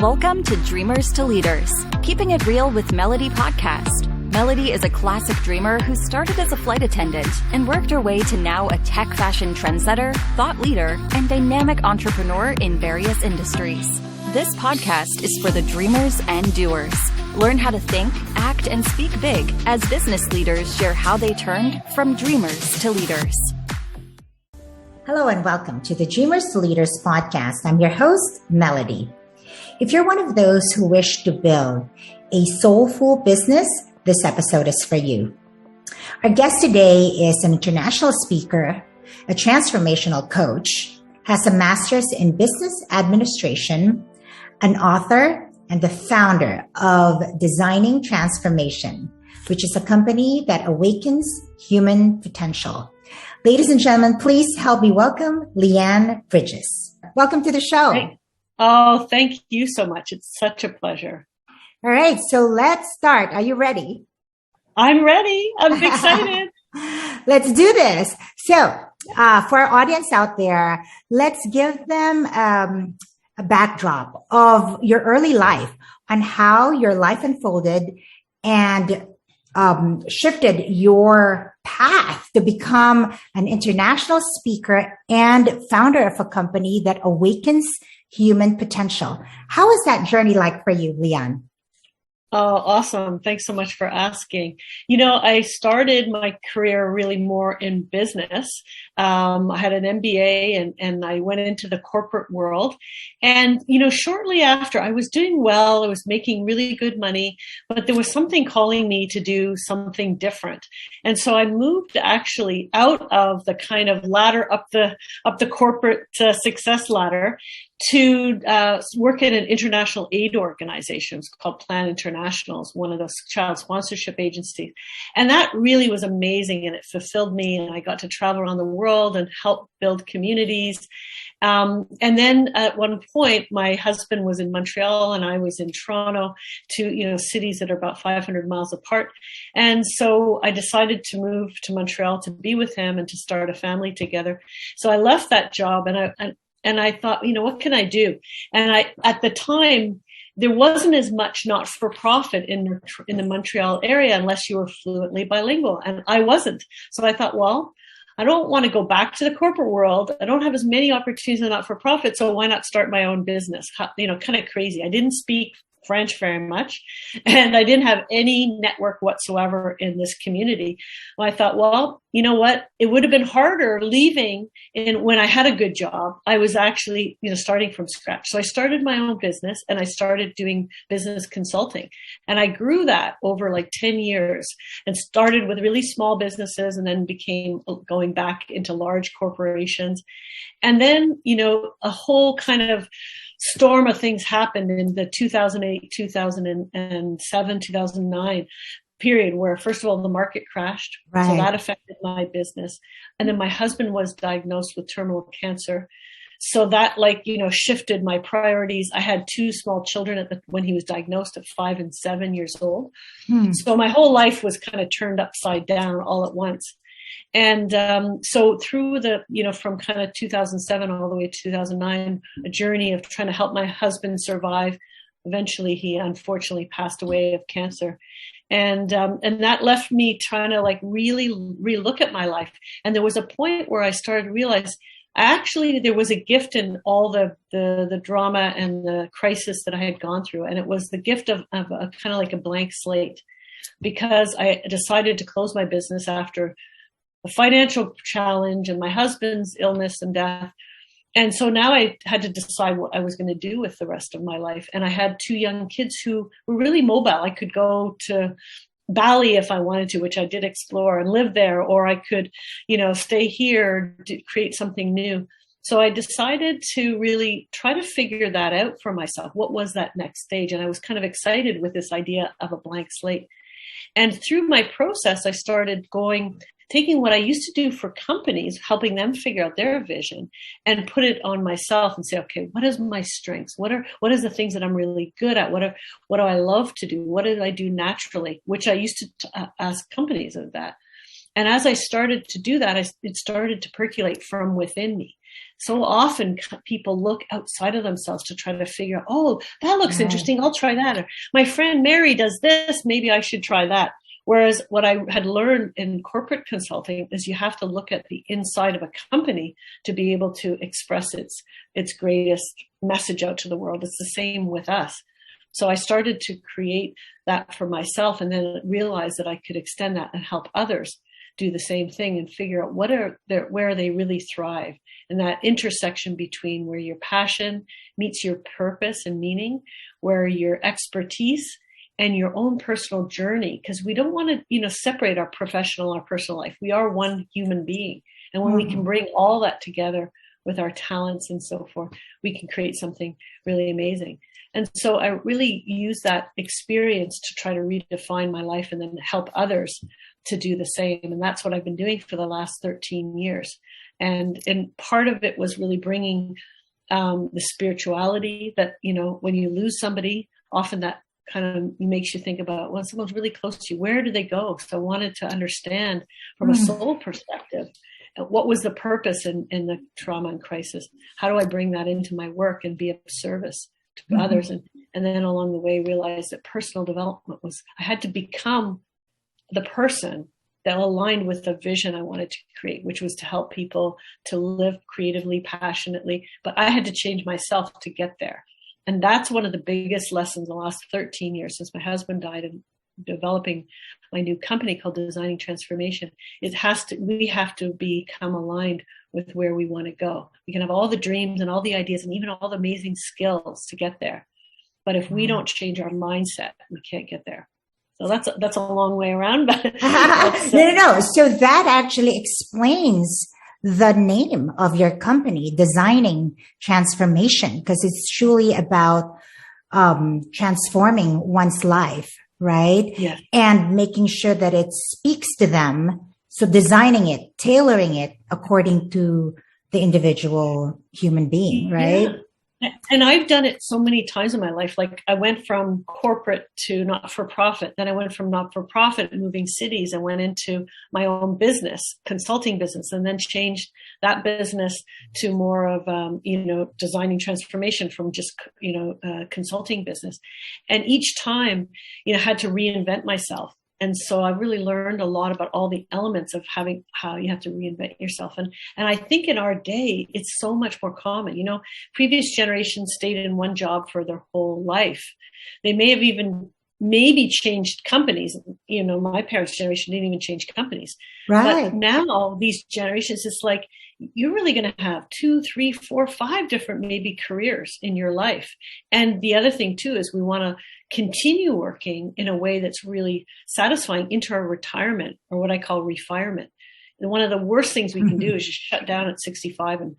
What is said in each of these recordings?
Welcome to Dreamers to Leaders, Keeping It Real with Melody podcast. Melody is a classic dreamer who started as a flight attendant and worked her way to now a tech fashion trendsetter, thought leader, and dynamic entrepreneur in various industries. This podcast is for the dreamers and doers. Learn how to think, act, and speak big as business leaders share how they turned from dreamers to leaders. Hello and welcome to the Dreamers to Leaders podcast. I'm your host, Melody. If you're one of those who wish to build a soulful business, this episode is for you. Our guest today is an international speaker, a transformational coach, has a master's in business administration, an author, and the founder of Designing Transformation, which is a company that awakens human potential. Ladies and gentlemen, please help me welcome Lianne Bridges. Welcome to the show. Great. Oh, thank you so much. It's such a pleasure. All right, so let's start. Are you ready? I'm ready. I'm excited. Let's do this. So for our audience out there, let's give them a backdrop of your early life on how your life unfolded and shifted your path to become an international speaker and founder of a company that awakens human potential. How was that journey like for you, Lianne? Oh, awesome. Thanks so much for asking. You know, I started my career really more in business. I had an MBA and I went into the corporate world. And, you know, shortly after I was doing well, I was making really good money, but there was something calling me to do something different. And so I moved actually out of the kind of ladder up the corporate success ladder to work at an international aid organization. It's called Plan Internationals, one of those child sponsorship agencies. And that really was amazing, and it fulfilled me, and I got to travel around the world and help build communities. And then at one point, my husband was in Montreal and I was in Toronto, cities that are about 500 miles apart. And so I decided to move to Montreal to be with him and to start a family together. So I left that job and I thought, what can I do? And at the time, there wasn't as much not-for-profit in the Montreal area unless you were fluently bilingual. And I wasn't. So I thought, well, I don't want to go back to the corporate world. I don't have as many opportunities in not-for-profit. So why not start my own business? Kind of crazy. I didn't speak French very much, and I didn't have any network whatsoever in this community. Well, I thought, well, you know what? It would have been harder leaving when I had a good job. I was actually, starting from scratch. So I started my own business and I started doing business consulting, and I grew that over like 10 years and started with really small businesses and then became going back into large corporations. And then, a whole kind of storm of things happened in the 2008, 2007, 2009 period where, first of all, the market crashed. Right. So that affected my business. And then my husband was diagnosed with terminal cancer. So that shifted my priorities. I had two small children when he was diagnosed at 5 and 7 years old. So my whole life was kind of turned upside down all at once. And so through from kind of 2007 all the way to 2009, a journey of trying to help my husband survive. Eventually, he unfortunately passed away of cancer. And that left me trying to really relook at my life. And there was a point where I started to realize there was a gift in all the drama and the crisis that I had gone through. And it was the gift of a kind of like a blank slate, because I decided to close my business after a financial challenge and my husband's illness and death. And so now I had to decide what I was going to do with the rest of my life. And I had two young kids who were really mobile. I could go to Bali if I wanted to, which I did explore and live there, or I could, stay here to create something new. So I decided to really try to figure that out for myself. What was that next stage? And I was kind of excited with this idea of a blank slate. And through my process, I started taking what I used to do for companies, helping them figure out their vision, and put it on myself and say, okay, what is my strengths? What is the things that I'm really good at? What do I love to do? What did I do naturally? Which I used to ask companies of that. And as I started to do that, it started to percolate from within me. so often people look outside of themselves to try to figure out, oh, that looks interesting. I'll try that. Or my friend Mary does this. Maybe I should try that. Whereas what I had learned in corporate consulting is you have to look at the inside of a company to be able to express its greatest message out to the world. It's the same with us. So I started to create that for myself, and then realized that I could extend that and help others do the same thing and figure out where they really thrive. And that intersection between where your passion meets your purpose and meaning, where your expertise and your own personal journey, because we don't want to, separate our professional and our personal life. We are one human being. And when we can bring all that together with our talents and so forth, we can create something really amazing. And so I really use that experience to try to redefine my life and then help others to do the same. And that's what I've been doing for the last 13 years. And part of it was really bringing the spirituality that, when you lose somebody, often that kind of makes you think about, when someone's really close to you, where do they go? So I wanted to understand from a soul perspective, what was the purpose in the trauma and crisis? How do I bring that into my work and be of service to others? And then along the way, realize that personal development I had to become the person that aligned with the vision I wanted to create, which was to help people to live creatively, passionately. But I had to change myself to get there. And that's one of the biggest lessons in the last 13 years since my husband died and developing my new company called Designing Transformation. We have to become aligned with where we want to go. We can have all the dreams and all the ideas and even all the amazing skills to get there. But if we don't change our mindset, we can't get there. So that's a long way around. But No. So that actually explains the name of your company, Designing Transformation, because it's truly about transforming one's life, right? Yes. And making sure that it speaks to them. So designing it, tailoring it according to the individual human being, right? Yeah. And I've done it so many times in my life. Like I went from corporate to not-for-profit. Then I went from not-for-profit and moving cities and went into my own business, consulting business, and then changed that business to more of, designing transformation from just, consulting business. And each time, had to reinvent myself. And so I really learned a lot about all the elements of how you have to reinvent yourself. And I think in our day, it's so much more common. Previous generations stayed in one job for their whole life. They may have even maybe changed companies. My parents' generation didn't even change companies. Right. But now these generations, it's like, you're really going to have 2, 3, 4, 5 different maybe careers in your life. And the other thing too, is we want to continue working in a way that's really satisfying into our retirement, or what I call refirement. And one of the worst things we can do is just shut down at 65 and,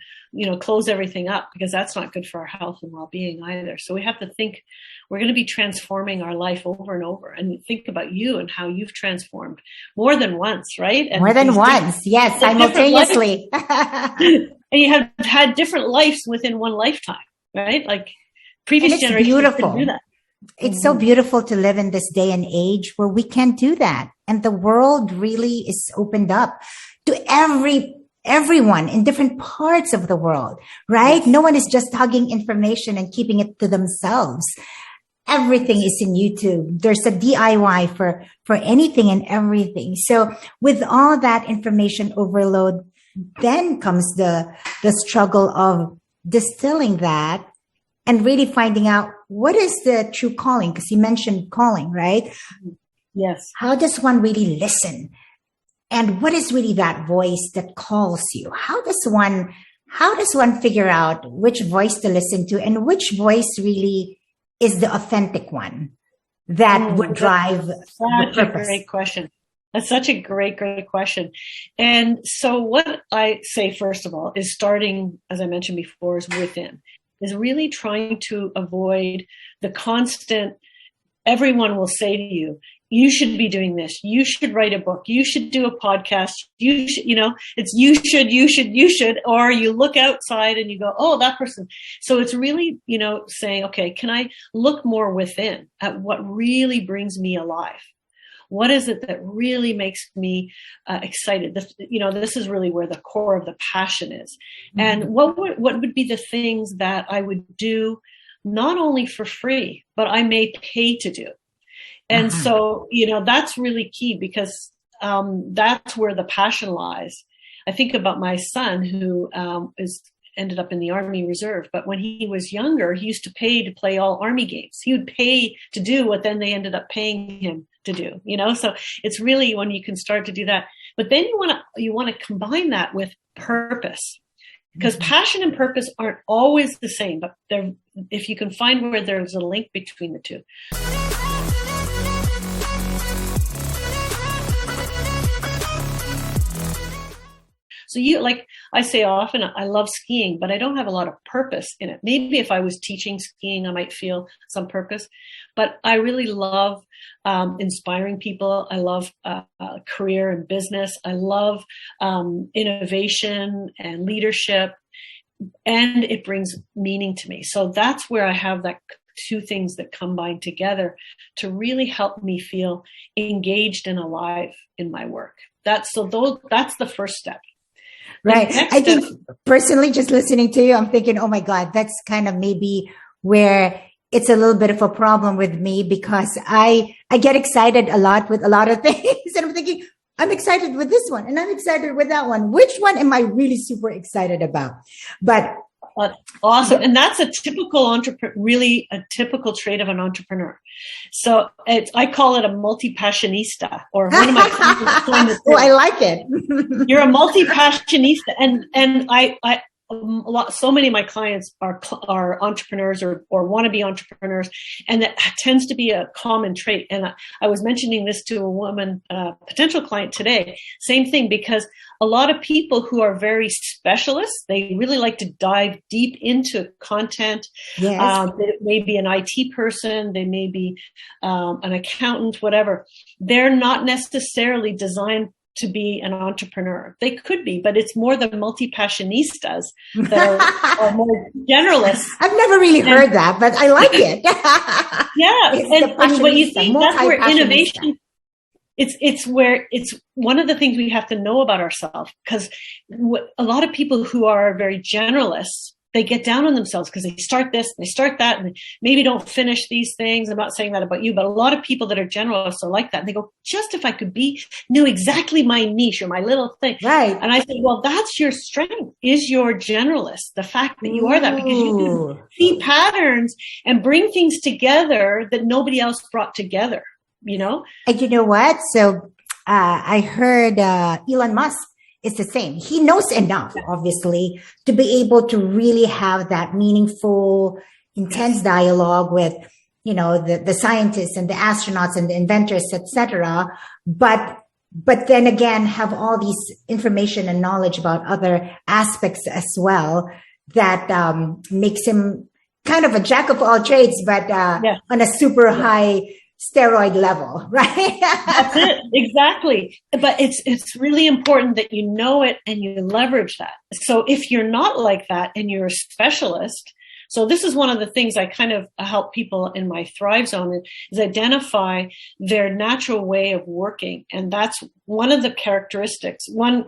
close everything up, because that's not good for our health and well-being either. So we have to think we're going to be transforming our life over and over, and think about you and how you've transformed more than once, right? And more than once. Yes. Simultaneously. And you have had different lives within one lifetime, right? Like previous generations couldn't do that. It's so beautiful to live in this day and age where we can do that. And the world really is opened up to everyone in different parts of the world, right? Yes. No one is just hugging information and keeping it to themselves. Everything is in YouTube. There's a DIY for anything and everything. So with all that information overload, then comes the struggle of distilling that and really finding out what is the true calling. Because you mentioned calling, right? Yes. How does one really listen? And what is really that voice that calls you? How does one figure out which voice to listen to, and which voice really is the authentic one that would drive the purpose? Great question. That's such a great question. And so what I say, first of all, is starting, as I mentioned before, is within, is really trying to avoid the constant, everyone will say to you, you should be doing this. You should write a book. You should do a podcast. You should, it's you should, or you look outside and you go, oh, that person. So it's really, saying, okay, can I look more within at what really brings me alive? What is it that really makes me excited? This is really where the core of the passion is. And what would be the things that I would do not only for free, but I may pay to do? And so, that's really key, because that's where the passion lies. I think about my son, who ended up in the Army Reserve, but when he was younger, he used to pay to play all Army games. He would pay to do what then they ended up paying him to do. So it's really when you can start to do that. But then you want to combine that with purpose, because passion and purpose aren't always the same, but if you can find where there's a link between the two. So like I say often, I love skiing, but I don't have a lot of purpose in it. Maybe if I was teaching skiing, I might feel some purpose, but I really love inspiring people. I love career and business. I love innovation and leadership, and it brings meaning to me. So that's where I have that two things that combine together to really help me feel engaged and alive in my work. That's the first step. Right. I think personally, just listening to you, I'm thinking, oh my God, that's kind of maybe where it's a little bit of a problem with me, because I get excited a lot with a lot of things. And I'm thinking, I'm excited with this one and I'm excited with that one. Which one am I really super excited about? But awesome. And that's a typical really a typical trait of an entrepreneur. So I call it a multi-passionista, or one of my clients. Oh, I like it. You're a multi-passionista. And so many of my clients are entrepreneurs or want to be entrepreneurs. And that tends to be a common trait. And I was mentioning this to a woman, potential client today, same thing, because a lot of people who are very specialists, they really like to dive deep into content. Yes. They may be an IT person, they may be an accountant, whatever. They're not necessarily designed to be an entrepreneur. They could be, but it's more the multi-passionistas that are more generalists. I've never really heard that, but I like it. Yeah. And what you think, that's where innovation, it's one of the things we have to know about ourselves, because a lot of people who are very generalists, they get down on themselves because they start this and they start that and they maybe don't finish these things. I'm not saying that about you, but a lot of people that are generalists are like that. And they go, just if I could knew exactly my niche or my little thing. Right. And I say, well, that's your strength, is your generalist. The fact that you are that, because you can see patterns and bring things together that nobody else brought together, And you know what? So I heard Elon Musk is the same. He knows enough, obviously, to be able to really have that meaningful, intense dialogue with, the scientists and the astronauts and the inventors, etc. But then again, have all these information and knowledge about other aspects as well that makes him kind of a jack of all trades, but on a super high steroid level, right? That's it. Exactly. But it's really important that you know it and you leverage that. So if you're not like that and you're a specialist, so this is one of the things I kind of help people in my Thrive Zone is identify their natural way of working. And that's one of the characteristics, one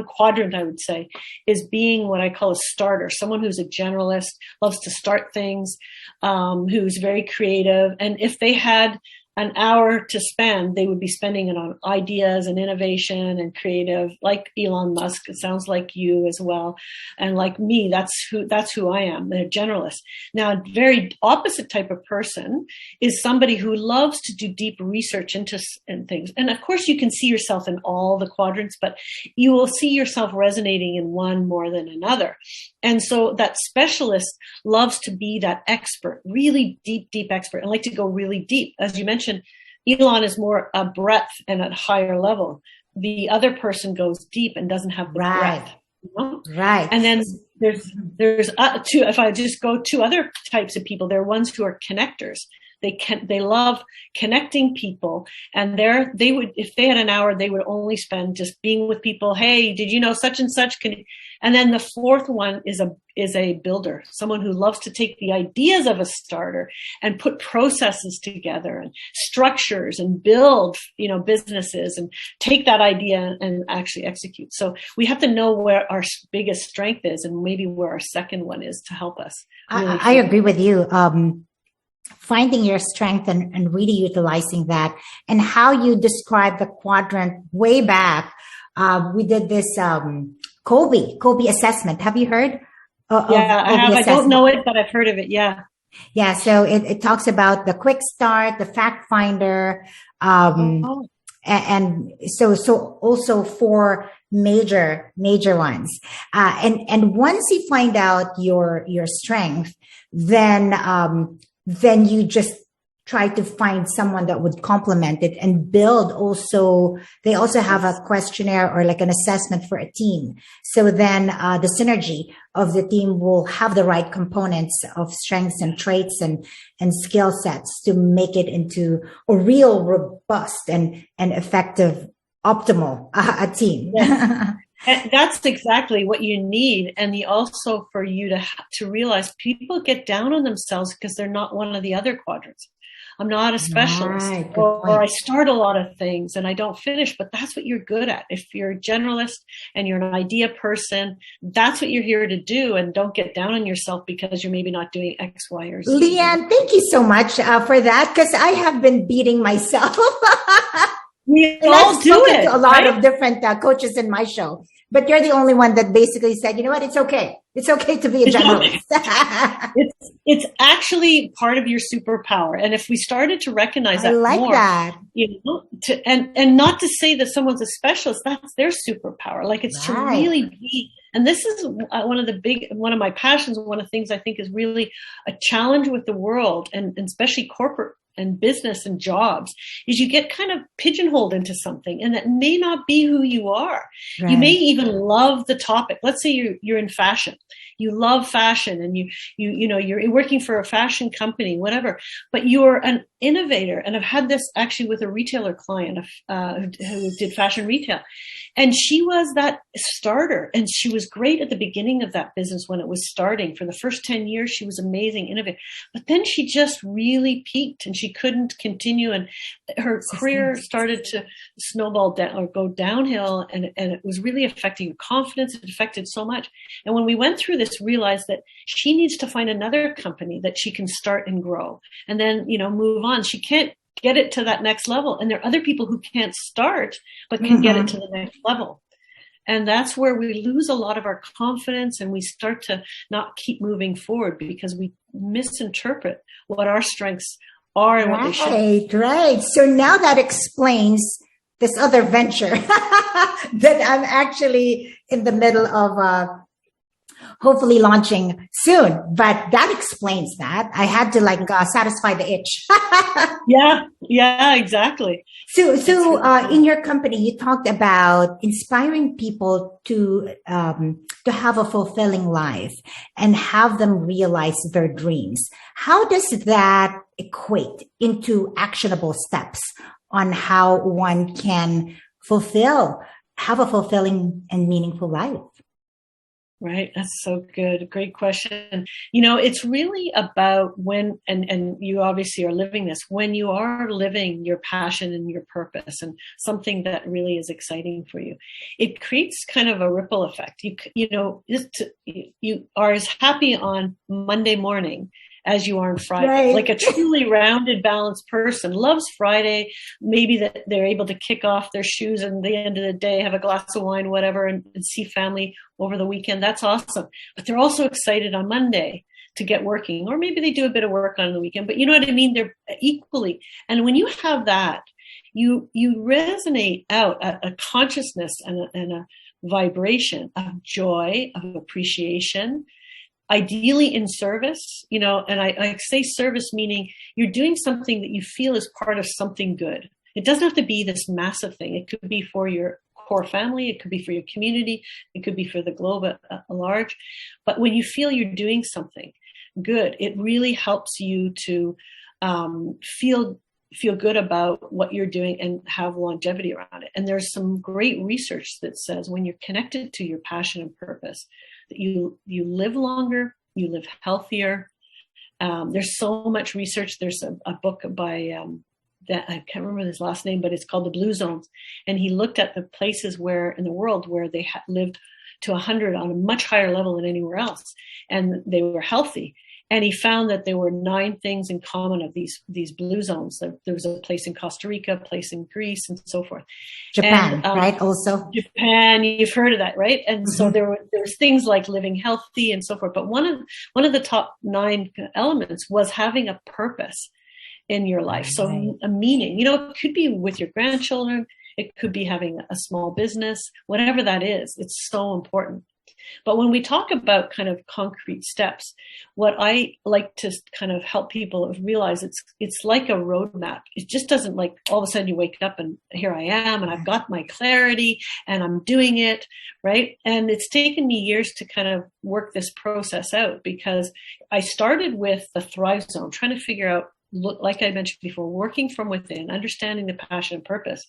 quadrant, I would say, is being what I call a starter, someone who's a generalist, loves to start things, who's very creative. And if they had an hour to spend, they would be spending it on ideas and innovation and creative, like Elon Musk. It sounds like you as well. And like me, that's who I am. They're generalists. Now, a very opposite type of person is somebody who loves to do deep research into things. And of course, you can see yourself in all the quadrants, but you will see yourself resonating in one more than another. And so that specialist loves to be that expert, really deep expert, and like to go really deep. As you mentioned, Elon is more a breadth and at higher level. The other person goes deep and doesn't have the breadth. Right. And then there's two. If I just go two other types of people, there are ones who are connectors. they love connecting people, and they would, if they had an hour, they would only spend just being with people. Hey, did you know such and such? And then the fourth one is a builder, someone who loves to take the ideas of a starter and put processes together and structures and build, businesses, and take that idea and actually execute. So we have to know where our biggest strength is and maybe where our second one is to help us. Really I agree with you. Finding your strength and really utilizing that, and how you describe the quadrant way back. We did this Kobe assessment. Have you heard? Yeah, I have. I don't know it, but I've heard of it. Yeah. Yeah. So it talks about the quick start, the fact finder, and so also four major ones. And once you find out your strength, then you just try to find someone that would complement it and build. Also, they also have a questionnaire or like an assessment for a team. So then the synergy of the team will have the right components of strengths and traits and skill sets to make it into a real robust and effective, optimal team. Yes. And that's exactly what you need. And also for you to realize people get down on themselves because they're not one of the other quadrants. I'm not a specialist, right, or I start a lot of things and I don't finish, but that's what you're good at. If you're a generalist and you're an idea person, that's what you're here to do. And don't get down on yourself because you're maybe not doing X, Y, or Z. Lianne, thank you so much for that, because I have been beating myself. We and all do it. To a lot of different coaches in my show, but you're the only one that basically said, you know what, it's okay. It's okay to be a generalist. It's actually part of your superpower. And if we started to recognize that more, that. And not to say that someone's a specialist, that's their superpower. Like it's to really be, and this is one of my passions. One of the things I think is really a challenge with the world, and especially corporate and business and jobs, is you get kind of pigeonholed into something, and that may not be who you are. Right. You may even love the topic. Let's say you're in fashion. You love fashion, and you're working for a fashion company, whatever, but you're an innovator. And I've had this actually with a retailer client who did fashion retail, and she was that starter, and she was great at the beginning of that business when it was starting. For the first 10 years, she was amazing, innovative, but then she just really peaked and she couldn't continue, and her career started to snowball down or go downhill, and it was really affecting her confidence. It affected so much. And when we went through this, realized that she needs to find another company that she can start and grow, and then move on. She can't get it to that next level, and there are other people who can't start but can get it to the next level. And that's where we lose a lot of our confidence, and we start to not keep moving forward because we misinterpret what our strengths are and what they should be. Right. So now that explains this other venture that I'm actually in the middle of hopefully launching soon. But that explains that. I had to satisfy the itch. Yeah, exactly. So in your company, you talked about inspiring people to have a fulfilling life and have them realize their dreams. How does that equate into actionable steps on how one can have a fulfilling and meaningful life? Right. That's so good. Great question. It's really about when, and you obviously are living this, when you are living your passion and your purpose and something that really is exciting for you, it creates kind of a ripple effect. You are as happy on Monday morning as you are on Friday. Right. Like a truly rounded, balanced person loves Friday. Maybe that they're able to kick off their shoes and at the end of the day, have a glass of wine, whatever, and see family over the weekend. That's awesome. But they're also excited on Monday to get working, or maybe they do a bit of work on the weekend, but you know what I mean? They're equally. And when you have that, you resonate out a consciousness and a vibration of joy, of appreciation, ideally in service, and I say service meaning you're doing something that you feel is part of something good. It doesn't have to be this massive thing. It could be for your core family. It could be for your community. It could be for the globe at large. But when you feel you're doing something good, it really helps you to feel good about what you're doing and have longevity around it. And there's some great research that says when you're connected to your passion and purpose, that you live longer, you live healthier. There's so much research. There's a book by that I can't remember his last name, but it's called The Blue Zones. And he looked at the places where in the world where they lived to 100 on a much higher level than anywhere else, and they were healthy. And he found that there were 9 things in common of these blue zones. There was a place in Costa Rica, a place in Greece, and so forth. Japan, right? Also Japan, you've heard of that, right? And so there was things like living healthy and so forth. But one of the top 9 elements was having a purpose in your life. So a meaning, it could be with your grandchildren. It could be having a small business, whatever that is. It's so important. But when we talk about kind of concrete steps, what I like to kind of help people realize it's like a roadmap. It just doesn't like all of a sudden you wake up and here I am and I've got my clarity and I'm doing it, right? And it's taken me years to kind of work this process out because I started with the Thrive Zone, trying to figure out, like I mentioned before, working from within, understanding the passion and purpose.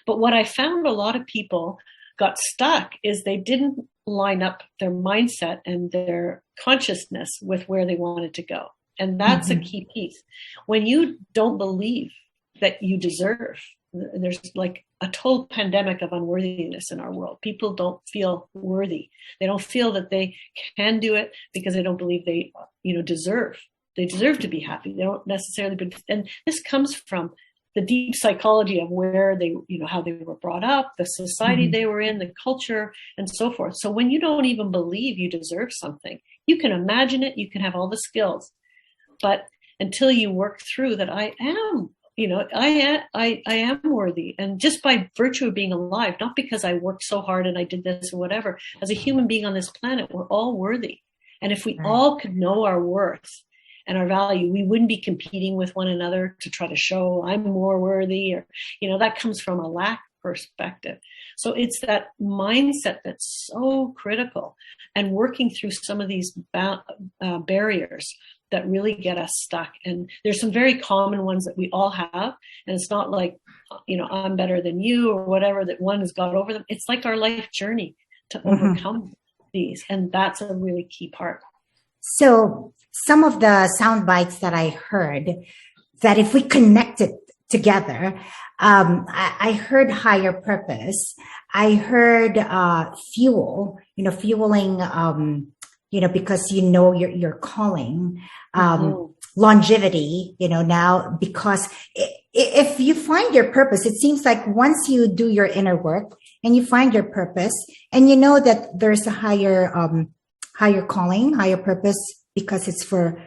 But what I found a lot of people got stuck is they didn't line up their mindset and their consciousness with where they wanted to go. And that's a key piece. When you don't believe that you deserve, there's like a total pandemic of unworthiness in our world. People don't feel worthy. They don't feel that they can do it because they don't believe they, deserve. They deserve to be happy. They don't necessarily, and this comes from the deep psychology of where they, how they were brought up, the society they were in, the culture, and so forth. So when you don't even believe you deserve something, you can imagine it, you can have all the skills, but until you work through that, I am worthy. And just by virtue of being alive, not because I worked so hard and I did this or whatever, as a human being on this planet, we're all worthy. And if we all could know our worth and our value, we wouldn't be competing with one another to try to show I'm more worthy, or, that comes from a lack perspective. So it's that mindset that's so critical, and working through some of these barriers that really get us stuck. And there's some very common ones that we all have. And it's not like, I'm better than you or whatever, that one has got over them. It's like our life journey to overcome these. And that's a really key part. So some of the sound bites that I heard, that if we connect it together, I heard higher purpose. I heard fuel, fueling, because your calling, longevity, now, because if you find your purpose, it seems like once you do your inner work and you find your purpose and that there's a higher calling, higher purpose, because it's for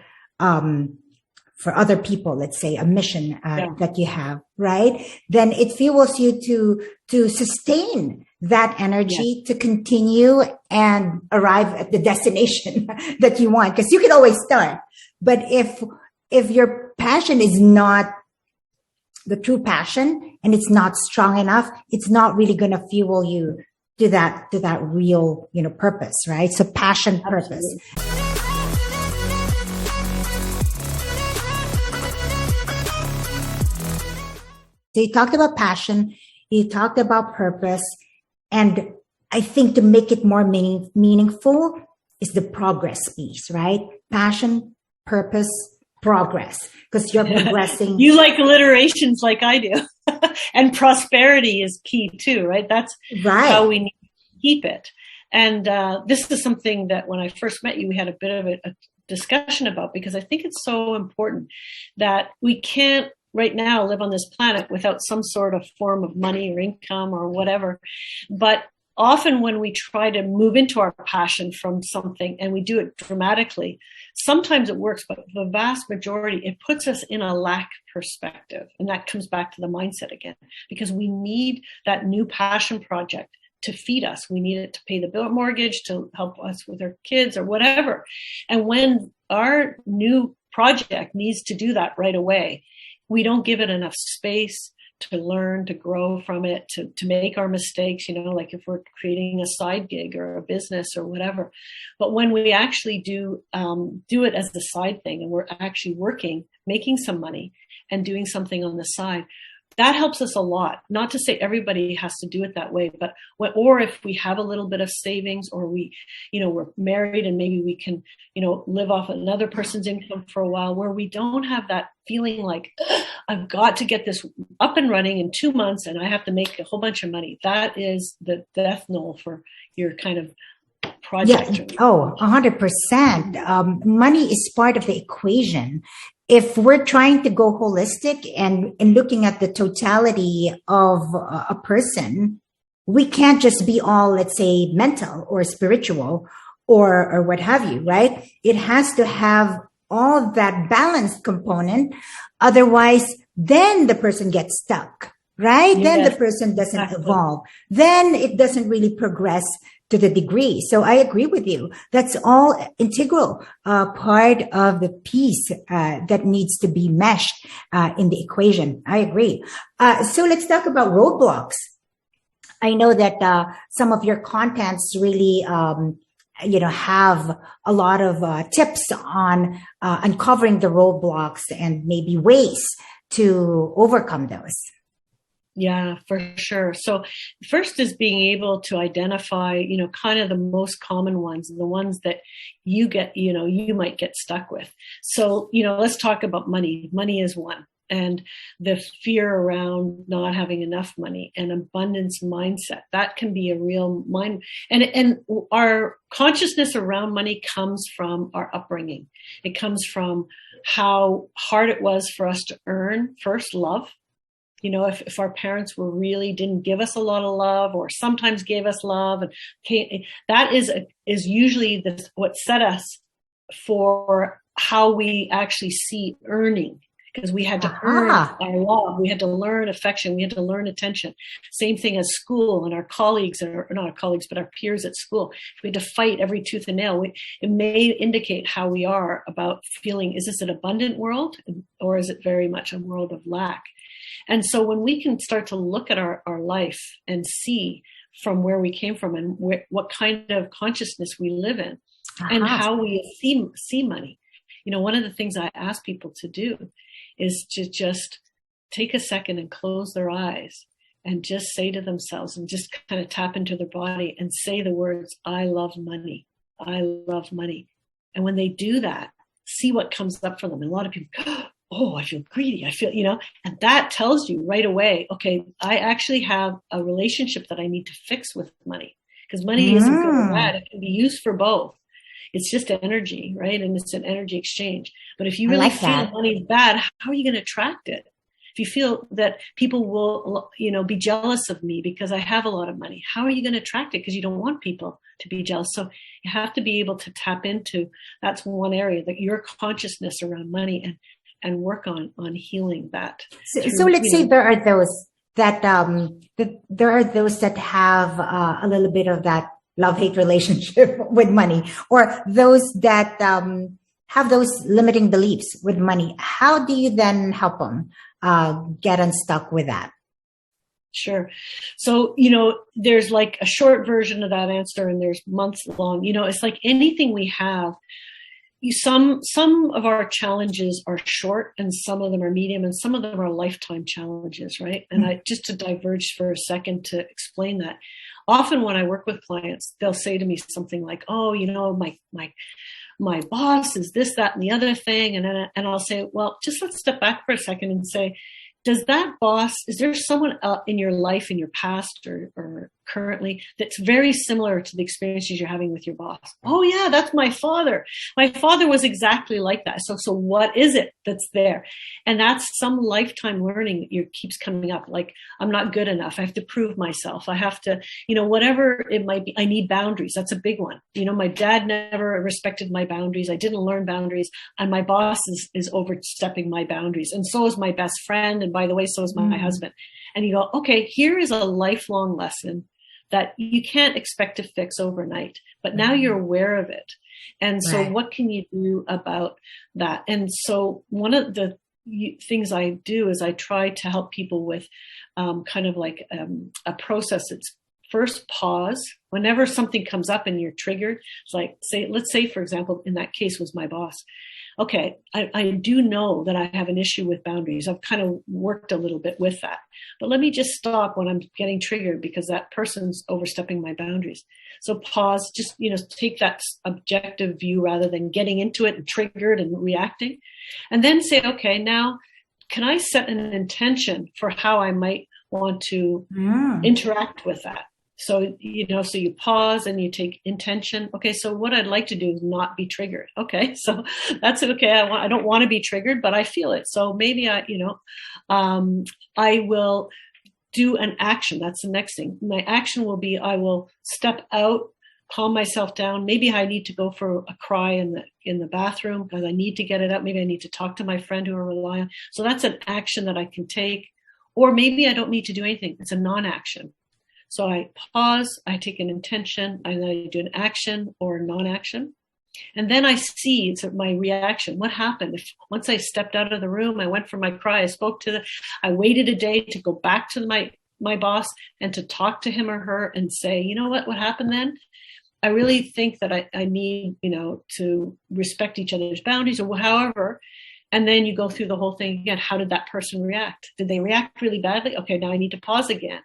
other people, let's say a mission that you have, right? Then it fuels you to sustain that energy, to continue and arrive at the destination that you want. Because you can always start, but if your passion is not the true passion and it's not strong enough, it's not really going to fuel you to that real, purpose, right? So passion, purpose. So you talked about passion, you talked about purpose, and I think to make it more meaningful is the progress piece, right? Passion, purpose, progress, because you're progressing. You like alliterations like I do. And prosperity is key too, right? That's how we need to keep it. And this is something that when I first met you, we had a bit of a discussion about, because I think it's so important that we can't right now live on this planet without some sort of form of money or income or whatever. But often when we try to move into our passion from something and we do it dramatically, sometimes it works, but the vast majority, it puts us in a lack perspective. And that comes back to the mindset again, because we need that new passion project to feed us. We need it to pay the bill mortgage, to help us with our kids or whatever. And when our new project needs to do that right away, we don't give it enough space, to learn, to grow from it, to make our mistakes, like if we're creating a side gig or a business or whatever. But when we actually do it as a side thing, and we're actually working, making some money and doing something on the side, that helps us a lot. Not to say everybody has to do it that way, but or if we have a little bit of savings, or we're married and maybe we can, live off another person's income for a while, where we don't have that feeling like I've got to get this up and running in 2 months and I have to make a whole bunch of money. That is the death knell for your kind of project. Yeah. Oh, 100%. Money is part of the equation. If we're trying to go holistic and looking at the totality of a person, we can't just be all, let's say, mental or spiritual or what have you, right? It has to have all that balanced component. Otherwise, then the person gets stuck, right? Yes, then the person doesn't evolve. Then it doesn't really progress to the degree. So I agree with you. That's all integral part of the piece that needs to be meshed in the equation. I agree. So let's talk about roadblocks. I know that some of your contents really have a lot of tips on uncovering the roadblocks and maybe ways to overcome those. Yeah, for sure. So first is being able to identify, kind of the most common ones, the ones that you get, you might get stuck with. So, let's talk about money. Money is one. And the fear around not having enough money and abundance mindset, that can be a real mind. And our consciousness around money comes from our upbringing. It comes from how hard it was for us to earn first love. If our parents didn't give us a lot of love, or sometimes gave us love, and that is usually what set us for how we actually see earning, because we had to earn our love, we had to learn affection, we had to learn attention. Same thing as school and our colleagues, or not our colleagues, but our peers at school. We had to fight every tooth and nail. It may indicate how we are about feeling, is this an abundant world, or is it very much a world of lack? And so when we can start to look at our life and see from where we came from and what kind of consciousness we live in, and how we see money. One of the things I ask people to do is to just take a second and close their eyes and just say to themselves, and just kind of tap into their body and say the words, I love money. I love money. And when they do that, see what comes up for them. And a lot of people go, oh, I feel greedy. I feel, and that tells you right away, okay, I actually have a relationship that I need to fix with money, because money isn't good or bad. It can be used for both. It's just energy, right? And it's an energy exchange. But if you really feel money is bad, how are you going to attract it? If you feel that people will, be jealous of me because I have a lot of money, how are you going to attract it? Because you don't want people to be jealous. So you have to be able to tap into, that's one area, that your consciousness around money, and work on healing that. So let's say there are those that have a little bit of that love-hate relationship with money, or those that have those limiting beliefs with money. How do you then help them get unstuck with that? Sure. So, there's like a short version of that answer, and there's months long. It's like anything we have. Some of our challenges are short, and some of them are medium, and some of them are lifetime challenges, right? And just to diverge for a second to explain that, often when I work with clients, they'll say to me something like, "Oh, my boss is this, that, and the other thing," and I'll say, "Well, just let's step back for a second and say, does that boss? Is there someone in your life, in your past or currently, that's very similar to the experiences you're having with your boss?" "Oh yeah, that's my father. My father was exactly like that." So what is it that's there? And that's some lifetime learning that keeps coming up. Like, I'm not good enough. I have to prove myself. I have to, whatever it might be. I need boundaries. That's a big one. My dad never respected my boundaries. I didn't learn boundaries, and my boss is overstepping my boundaries. And so is my best friend. And by the way, so is my husband. And you go, okay, here is a lifelong lesson that you can't expect to fix overnight, but now you're aware of it. And so what can you do about that? And so one of the things I do is I try to help people with kind of like a process. It's first pause. Whenever something comes up and you're triggered, it's like, let's say, for example, in that case was my boss. Okay, I do know that I have an issue with boundaries. I've kind of worked a little bit with that. But let me just stop when I'm getting triggered because that person's overstepping my boundaries. So pause, just, take that objective view rather than getting into it and triggered and reacting. And then say, okay, now can I set an intention for how I might want to interact with that? So, so you pause and you take intention. Okay, so what I'd like to do is not be triggered. Okay, so that's okay. I don't want to be triggered, but I feel it. So maybe I will do an action. That's the next thing. My action will be I will step out, calm myself down. Maybe I need to go for a cry in the bathroom because I need to get it up. Maybe I need to talk to my friend who I rely on. So that's an action that I can take. Or maybe I don't need to do anything. It's a non-action. So I pause, I take an intention, and then I do an action or a non-action. And then I see my reaction. What happened? Once I stepped out of the room, I went for my cry, I waited a day to go back to my boss and to talk to him or her and say, you know what happened then? I really think that I need, to respect each other's boundaries or however. And then you go through the whole thing again. How did that person react? Did they react really badly? Okay, now I need to pause again.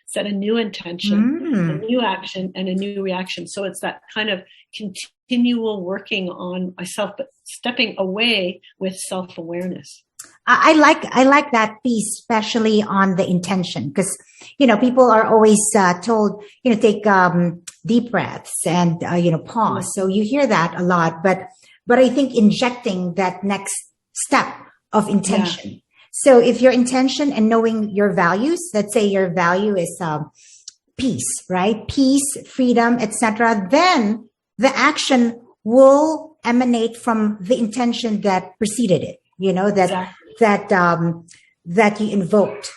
Set a new intention, a new action, and a new reaction. So it's that kind of continual working on myself, but stepping away with self-awareness. I like that piece, especially on the intention, because, people are always told, take deep breaths and, pause. So you hear that a lot, but I think injecting that next step of intention. Yeah. So if your intention and knowing your values, let's say your value is peace, right? Peace, freedom, etc. Then the action will emanate from the intention that preceded it. That you invoked,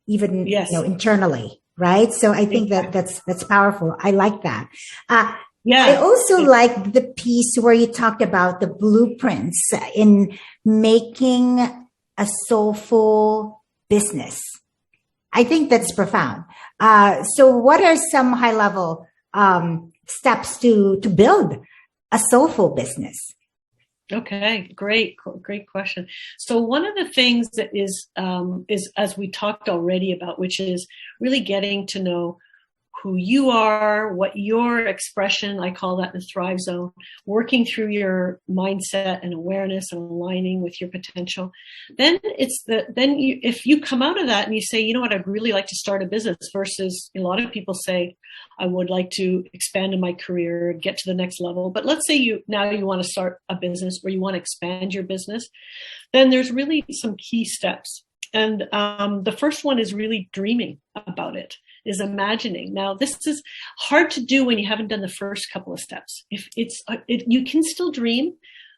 even internally, right? So I think that's powerful. I like that. I also like the piece where you talked about the blueprints in making a soulful business. I think that's profound. So what are some high level steps to build a soulful business? Okay, great question. So one of the things that is as we talked already about, which is really getting to know who you are, what your expression, I call that the Thrive Zone, working through your mindset and awareness and aligning with your potential. Then if you come out of that and you say, you know what, I'd really like to start a business versus a lot of people say, I would like to expand in my career and get to the next level. But let's say you want to start a business or you want to expand your business, then there's really some key steps. And the first one is really dreaming about it. Is imagining. Now, this is hard to do when you haven't done the first couple of steps. You can still dream,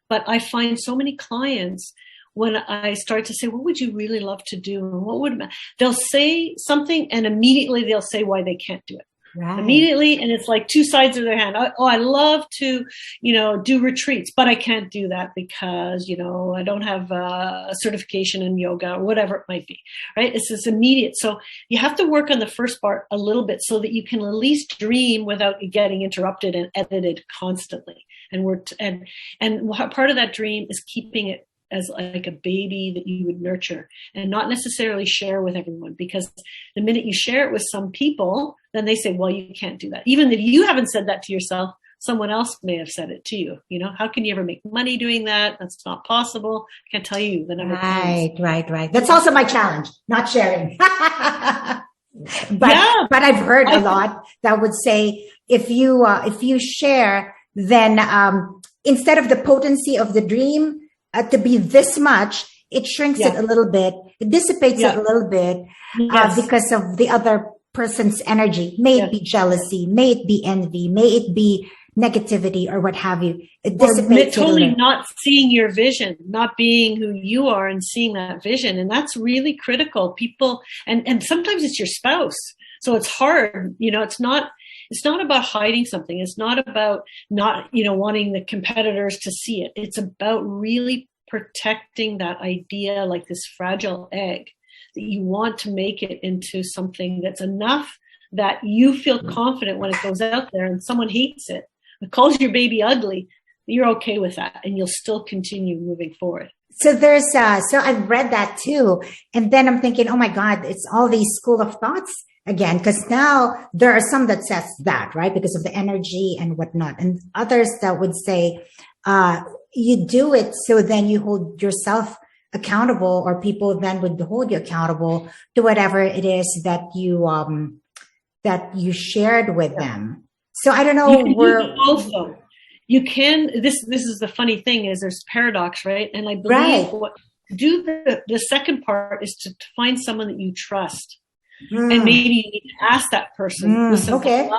but I find so many clients when I start to say, what would you really love to do? And they'll say something and immediately they'll say why they can't do it. Right. Immediately. And it's like two sides of their hand. Oh, I love to, do retreats, but I can't do that because, I don't have a certification in yoga or whatever it might be, right? It's this immediate. So you have to work on the first part a little bit so that you can at least dream without getting interrupted and edited constantly. And part of that dream is keeping it as like a baby that you would nurture and not necessarily share with everyone, because the minute you share it with some people, then they say, well, you can't do that. Even if you haven't said that to yourself, someone else may have said it to you. How can you ever make money doing that? That's not possible. I can't tell you the number of times. Right. That's also my challenge, not sharing. But I've heard a lot that would say, if you share, then instead of the potency of the dream, to be this much, it shrinks it a little bit. It dissipates it a little bit because of the other person's energy. May it be jealousy, may it be envy, may it be negativity or what have you. It dissipates. Or totally not seeing your vision, not being who you are and seeing that vision. And that's really critical. People, and sometimes it's your spouse. So it's hard, it's not about hiding something. It's not about not, wanting the competitors to see it. It's about really protecting that idea like this fragile egg, that you want to make it into something that's enough that you feel confident when it goes out there and someone hates it, calls your baby ugly, you're okay with that and you'll still continue moving forward. So so I've read that too. And then I'm thinking, oh my God, it's all these school of thoughts again, because now there are some that says that, right? Because of the energy and whatnot. And others that would say, you do it so then you hold yourself accountable, or people then would hold you accountable to whatever it is that you shared with them. So I don't know where also you can, this is the funny thing is there's paradox, right? And I believe what to do the second part is to find someone that you trust. And maybe you need to ask that person. Listen, okay.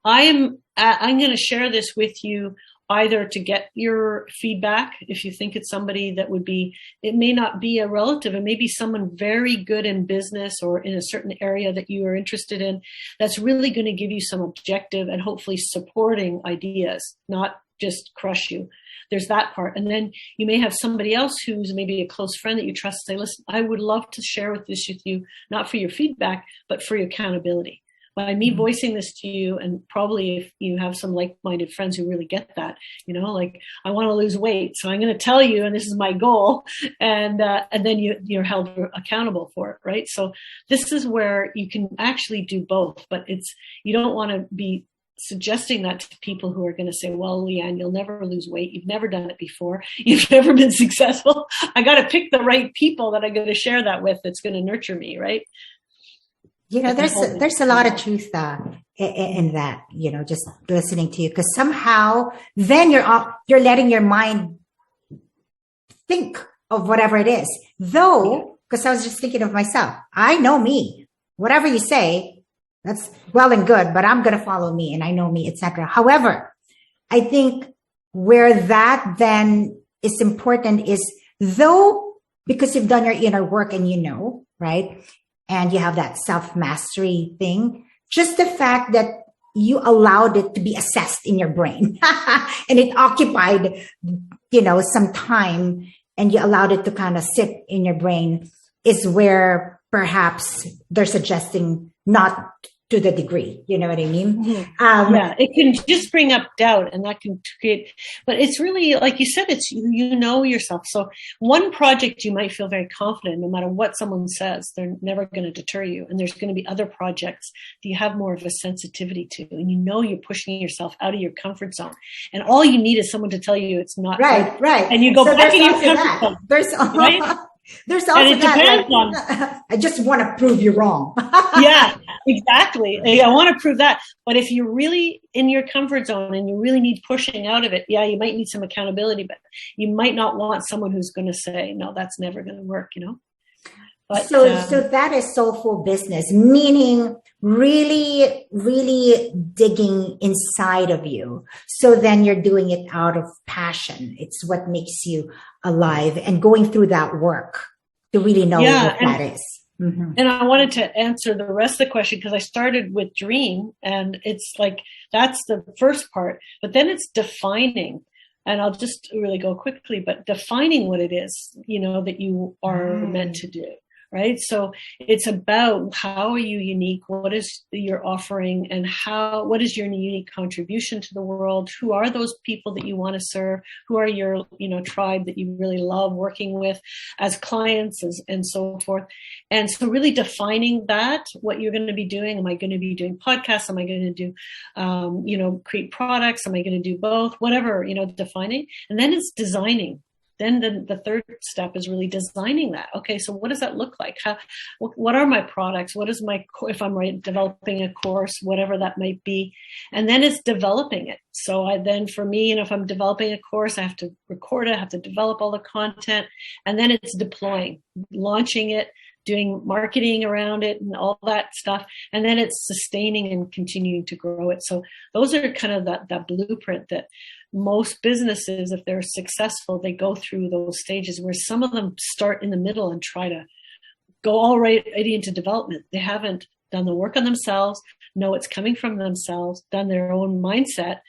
I'm going to share this with you either to get your feedback. If you think it's somebody that would be, it may not be a relative. It may be someone very good in business or in a certain area that you are interested in. That's really going to give you some objective and hopefully supporting ideas, not just crush you. There's that part. And then you may have somebody else who's maybe a close friend that you trust say, listen, I would love to share this with you, not for your feedback, but for your accountability. By me voicing this to you, and probably if you have some like-minded friends who really get that, like I want to lose weight, so I'm going to tell you, and this is my goal, and then you're held accountable for it, right? So this is where you can actually do both, but you don't want to be suggesting that to people who are going to say, well, Lianne, you'll never lose weight. You've never done it before. You've never been successful. I got to pick the right people that I'm going to share that with that's going to nurture me, right? There's a lot of truth in that, just listening to you, because somehow then you're letting your mind think of whatever it is. Though, because I was just thinking of myself, I know me. Whatever you say, that's well and good, but I'm going to follow me and I know me, etc. However, I think where that then is important is because you've done your inner work and right? And you have that self-mastery thing, just the fact that you allowed it to be assessed in your brain and it occupied, some time, and you allowed it to kind of sit in your brain is where perhaps they're suggesting not to the degree, you know what I mean? Yeah, it can just bring up doubt, and that can create, but it's really, like you said, it's, yourself. So one project you might feel very confident, no matter what someone says, they're never going to deter you. And there's going to be other projects that you have more of a sensitivity to, and you're pushing yourself out of your comfort zone. And all you need is someone to tell you it's not right. And you go back in your comfort zone. There's also that. I just want to prove you wrong. Yeah, exactly. I want to prove that. But if you're really in your comfort zone and you really need pushing out of it, yeah, you might need some accountability, but you might not want someone who's going to say, no, that's never going to work, But, so that is soulful business, meaning really, really digging inside of you. So then you're doing it out of passion. It's what makes you alive, and going through that work to really know what that is. Mm-hmm. And I wanted to answer the rest of the question because I started with dream, and it's like, that's the first part, but then it's defining. And I'll just really go quickly, but defining what it is, that you are meant to do. Right. So it's about how are you unique? What is your offering, and what is your unique contribution to the world? Who are those people that you want to serve? Who are your, tribe that you really love working with as clients and so forth? And so really defining that, what you're going to be doing. Am I going to be doing podcasts? Am I going to do, create products? Am I going to do both? Whatever, defining. And then it's designing. Then the third step is really designing that. Okay, so what does that look like? What are my products? What is if I'm developing a course, whatever that might be, and then it's developing it. So for me, if I'm developing a course, I have to record it, I have to develop all the content, and then it's deploying, launching it, doing marketing around it and all that stuff. And then it's sustaining and continuing to grow it. So those are kind of that blueprint that most businesses, if they're successful, they go through those stages where some of them start in the middle and try to go all right into development. They haven't done the work on themselves, know it's coming from themselves, done their own mindset,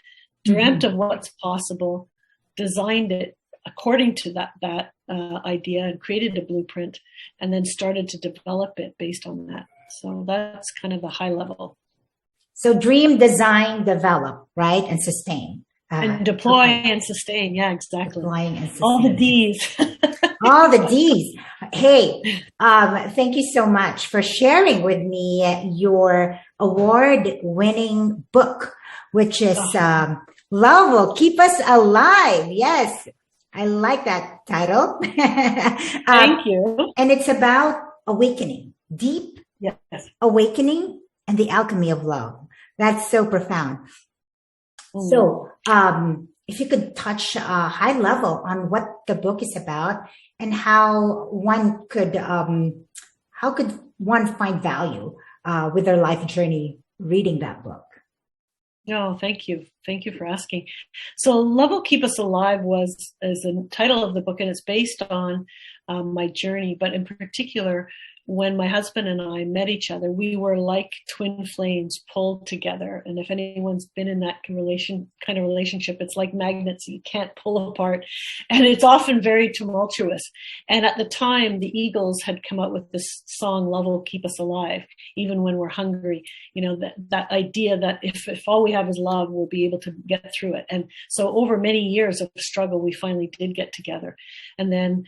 dreamt of what's possible, designed it, according to that idea and created a blueprint and then started to develop it based on that. So that's kind of the high level. So dream, design, develop, right? And sustain. And deploy and sustain. Yeah, exactly. Deploying and sustain. All the D's. All the D's. Hey, thank you so much for sharing with me your award-winning book, which is Love Will Keep Us Alive. Yes, I like that title. Thank you. And it's about awakening, deep awakening and the alchemy of love. That's so profound. Mm. So, if you could touch high level on what the book is about and how one could one find value with their life journey reading that book? No, thank you. Thank you for asking. So Love Will Keep Us Alive is the title of the book, and it's based on my journey, but in particular, when my husband and I met each other, we were like twin flames pulled together. And if anyone's been in that kind of relationship, it's like magnets you can't pull apart. And it's often very tumultuous. And at the time, the Eagles had come out with this song, Love Will Keep Us Alive, even when we're hungry. You know, that idea that if all we have is love, we'll be able to get through it. And so over many years of struggle, we finally did get together. And then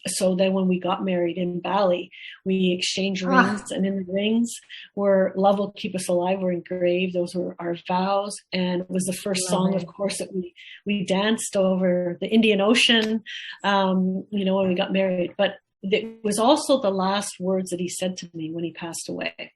so then when we got married in Bali, we exchanged rings, and in the rings were Love Will Keep Us Alive were engraved. Those were our vows. And it was the first song, of course, that we danced over the Indian Ocean, when we got married. But it was also the last words that he said to me when he passed away.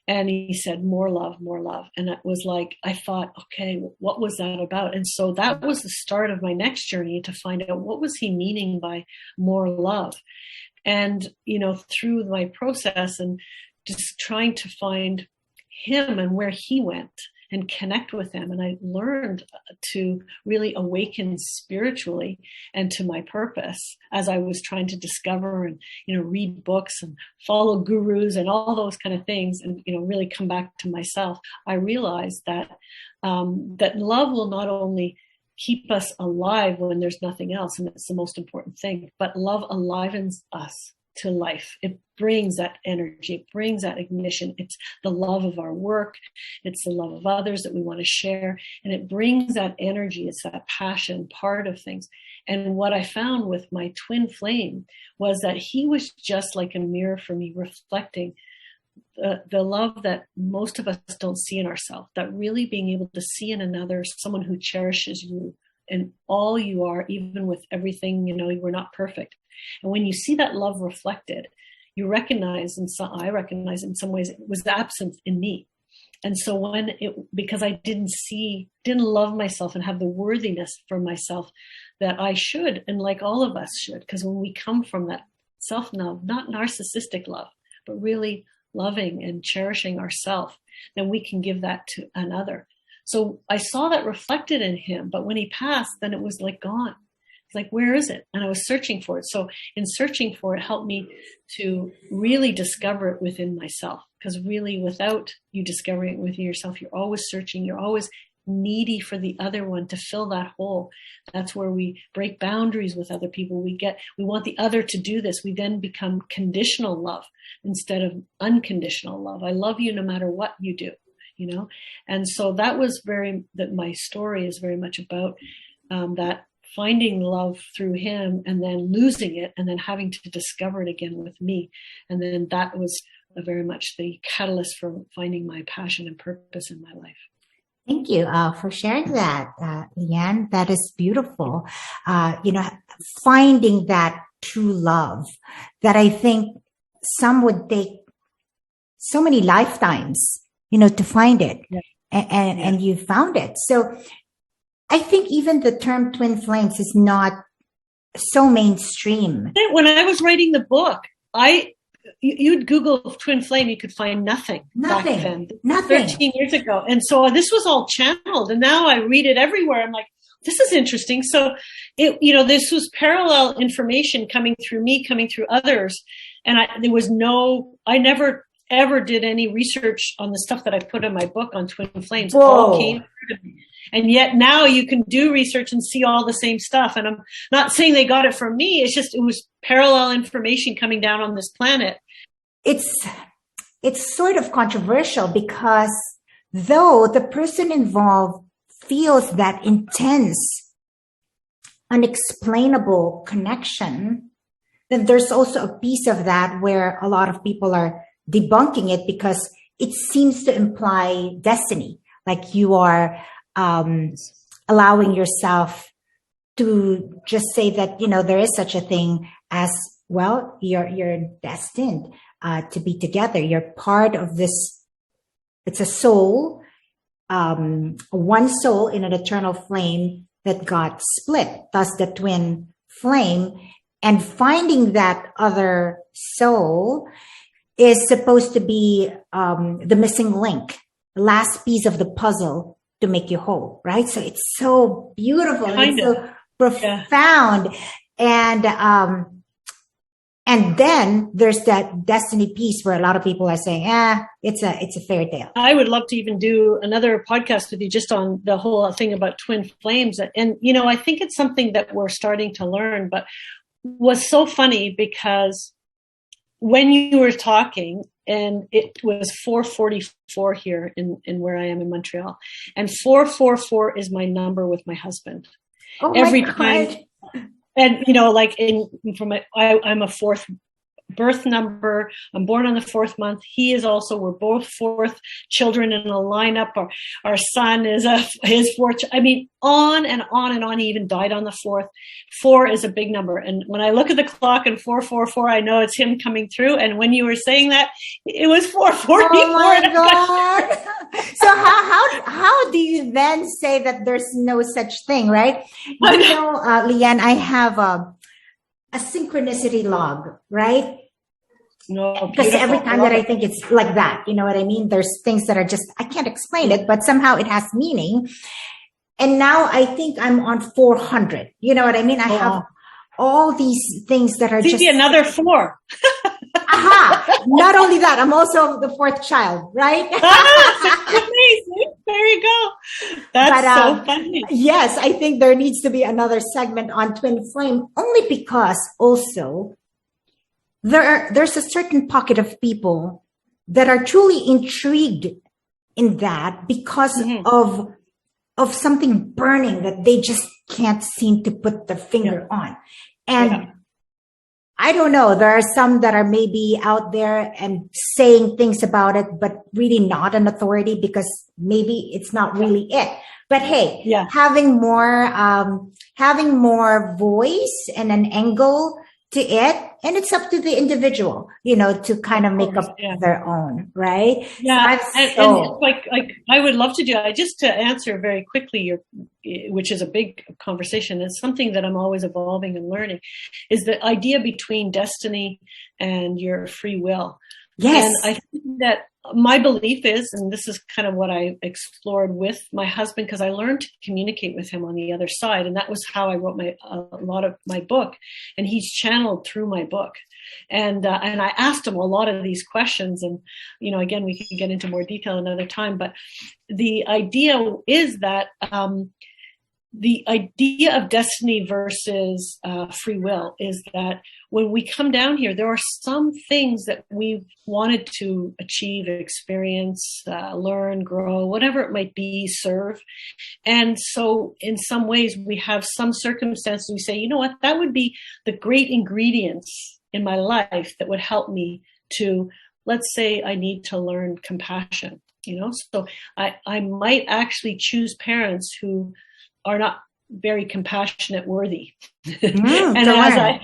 And he said, more love, more love. And it was like, I thought, okay, what was that about? And so that was the start of my next journey to find out what was he meaning by more love. And, through my process and just trying to find him and where he went and connect with him. And I learned to really awaken spiritually and to my purpose as I was trying to discover and, read books and follow gurus and all those kind of things and, really come back to myself. I realized that, that love will not only keep us alive when there's nothing else, and it's the most important thing, but love alivens us to life. It brings that energy. It brings that ignition. It's the love of our work. It's the love of others that we want to share. And it brings that energy. It's that passion part of things. And what I found with my twin flame was that he was just like a mirror for me, reflecting the love that most of us don't see in ourselves, that really being able to see in another someone who cherishes you and all you are, even with everything, we're not perfect. And when you see that love reflected, you recognize, I recognize in some ways it was absent in me. And so because I didn't love myself and have the worthiness for myself that I should, and like all of us should, because when we come from that self-love, not narcissistic love, but really loving and cherishing ourselves, then we can give that to another. So I saw that reflected in him, but when he passed, then it was like gone. It's like, where is it? And I was searching for it. So in searching for it, helped me to really discover it within myself. Because really, without you discovering it within yourself, you're always searching. You're always needy for the other one to fill that hole. That's where we break boundaries with other people. We want the other to do this. We then become conditional love instead of unconditional love. I love you no matter what you do, And so that was my story is very much about that. Finding love through him and then losing it and then having to discover it again with me. And then that was very much the catalyst for finding my passion and purpose in my life. Thank you for sharing that, Lianne. That is beautiful. Finding that true love that I think some would take so many lifetimes, to find it. Yeah. And you found it. So I think even the term twin flames is not so mainstream. When I was writing the book, you'd Google twin flame, you could find nothing back then. Nothing. 13 years ago. And so this was all channeled. And now I read it everywhere. I'm like, this is interesting. So this was parallel information coming through me, coming through others. And I never ever did any research on the stuff that I put in my book on twin flames. It all came through to me. And yet now you can do research and see all the same stuff. And I'm not saying they got it from me. It's just, it was parallel information coming down on this planet. It's sort of controversial because though the person involved feels that intense, unexplainable connection, then there's also a piece of that where a lot of people are debunking it because it seems to imply destiny, like you are allowing yourself to just say that, there is such a thing as, well, you're destined to be together. You're part of this. It's a soul, one soul in an eternal flame that got split, thus the twin flame. And finding that other soul is supposed to be the missing link, the last piece of the puzzle to make you whole, right? So it's so beautiful and so profound. Yeah. And then there's that destiny piece where a lot of people are saying, it's a fairy tale. I would love to even do another podcast with you just on the whole thing about twin flames. And, I think it's something that we're starting to learn, but was so funny because when you were talking, and it was 4:44 here in where I am in Montreal, and 444 is my number with my husband. Oh, every time. And, I'm a fourth birth number. I'm born on the fourth month. He is also, we're both fourth children in a lineup. Our son is his fourth. I mean, on and on and on. He even died on the fourth. 4 is a big number. And when I look at the clock and 444, I know it's him coming through. And when you were saying that, it was 444. Oh my God. So how do you then say that there's no such thing, right? Lianne, I have a synchronicity log, right? No, because every time that I think it's like that, you know what I mean? There's things that are just, I can't explain it, but somehow it has meaning. And now I think I'm on 400. You know what I mean? I have all these things that are just another 4. Aha! Not only that, I'm also the fourth child, right? That's amazing. There you go. That's so funny. Yes, I think there needs to be another segment on twin flame, only because also there's a certain pocket of people that are truly intrigued in that because of something burning that they just can't seem to put their finger on. And I don't know. There are some that are maybe out there and saying things about it, but really not an authority because maybe it's not really it. But hey, having more voice and an angle to it, and it's up to the individual, to kind of make up their own, right? Yeah, and it's like I would love to do. Just to answer very quickly, which is a big conversation. It's something that I'm always evolving and learning. Is the idea between destiny and your free will? Yes, and I think that my belief is, and this is kind of what I explored with my husband, because I learned to communicate with him on the other side. And that was how I wrote a lot of my book. And he's channeled through my book. And I asked him a lot of these questions. And, again, we can get into more detail another time. But the idea is that the idea of destiny versus free will is that when we come down here, there are some things that we wanted to achieve, experience, learn, grow, whatever it might be, serve. And so in some ways we have some circumstances we say, you know what, that would be the great ingredients in my life that would help me to, let's say I need to learn compassion, so I might actually choose parents who are not very compassionate worthy. And as I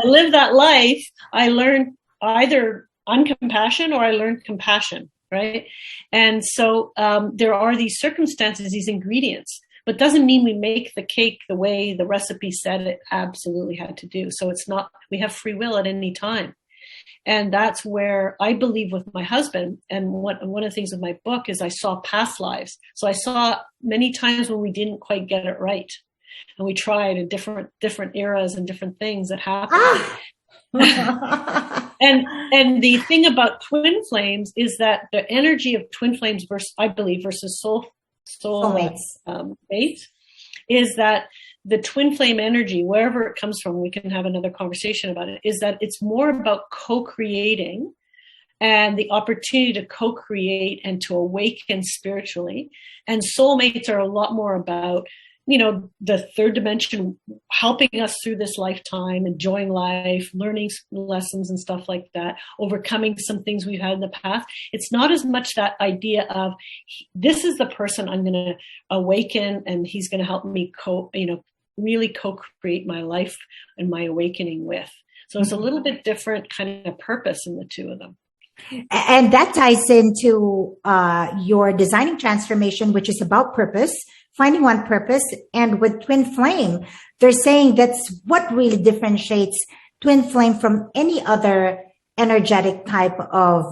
live that life, I learn either uncompassion or I learn compassion, right? And so there are these circumstances, these ingredients, but doesn't mean we make the cake the way the recipe said it absolutely had to do. So it's not, we have free will at any time. And that's where I believe with my husband. And one of the things with my book is I saw past lives. So I saw many times when we didn't quite get it right. And we tried in different eras and different things that happened. And the thing about twin flames is that the energy of twin flames versus soulmates, mates, is that the twin flame energy, wherever it comes from, we can have another conversation about it, is that it's more about co-creating and the opportunity to co-create and to awaken spiritually. And soulmates are a lot more about, the third dimension, helping us through this lifetime, enjoying life, learning lessons and stuff like that, overcoming some things we've had in the past. It's not as much that idea of, this is the person I'm going to awaken and he's going to help me really co-create my life and my awakening with. So it's a little bit different kind of purpose in the two of them. And that ties into your designing transformation, which is about purpose, finding one purpose. And with twin flame, they're saying that's what really differentiates twin flame from any other energetic type of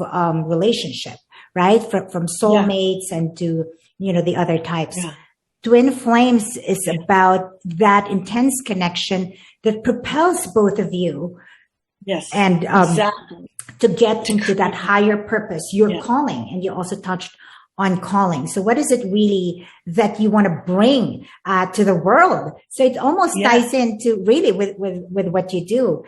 relationship, right? From soulmates and to, the other types. Yeah. Twin flames is about that intense connection that propels both of you. Yes. And exactly. To get into that higher purpose, your calling. And you also touched on calling. So what is it really that you want to bring to the world? So it almost ties into really with what you do.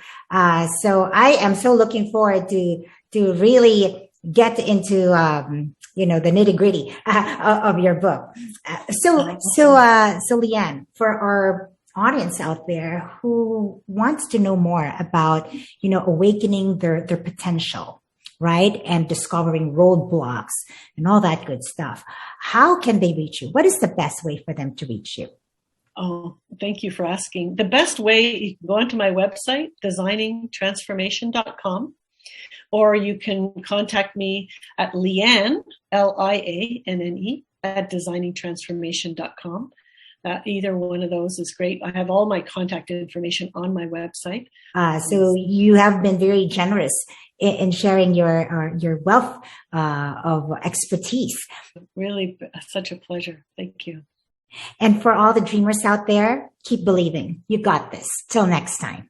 So I am so looking forward to really get into the nitty gritty of your book. So Lianne, for our audience out there who wants to know more about, awakening their potential, right? And discovering roadblocks and all that good stuff. How can they reach you? What is the best way for them to reach you? Oh, thank you for asking. The best way, you can go onto my website, designingtransformation.com, or you can contact me at Lianne, Lianne, at designingtransformation.com. Either one of those is great. I have all my contact information on my website. So you have been very generous in sharing your wealth of expertise. Really, such a pleasure. Thank you. And for all the dreamers out there, keep believing. You got this. Till next time.